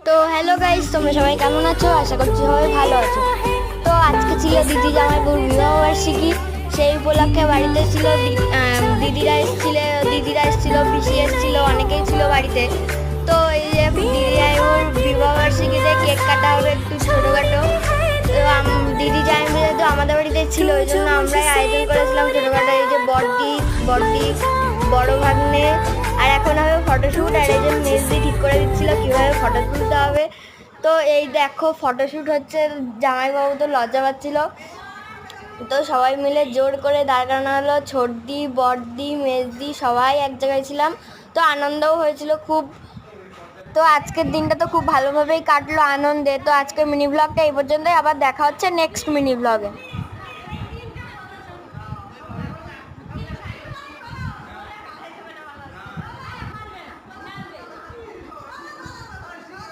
তো hello guys, তোমরা সবাই কেমন আছো? আশা করছি সবাই ভালো আছো। তো আজকে ছিল দিদি জামাইবাবুর বিবাহবার্ষিকী। সেই উপলক্ষে বাড়িতে ছিল দিদিরা এসেছিল, পিসি এসেছিল, অনেকেই ছিল বাড়িতে। তো এই যে দিদি জামাইবাবুর বিবাহবার্ষিকীতে কেক কাটা হবে একটু ছোটোখাটো। তো দিদি জামাইবাবু যেহেতু আমাদের বাড়িতে ছিল, ওই জন্য আমরাই আয়োজন করেছিলাম ছোটোখাটো। এই যে বড়দি বড় ভাগ্নে, আর এখন হবে ফটোশ্যুট। আর এই যে মেজদি ঠিক করে দিচ্ছিল কীভাবে ফটো তুলতে হবে। তো এই দেখো ফটোশ্যুট হচ্ছে, জামাইবাবু তো লজ্জা পাচ্ছিল, তো সবাই মিলে জোর করে দাঁড় করানো হলো। ছোটদি, বড়দি, মেজদি সবাই এক জায়গায় ছিলাম। তো আনন্দও হয়েছিল খুব। তো আজকের দিনটা তো খুব ভালোভাবেই কাটলো আনন্দে। তো আজকের মিনি ব্লগটা এই পর্যন্তই, আবার দেখা হচ্ছে নেক্সট মিনি ব্লগে।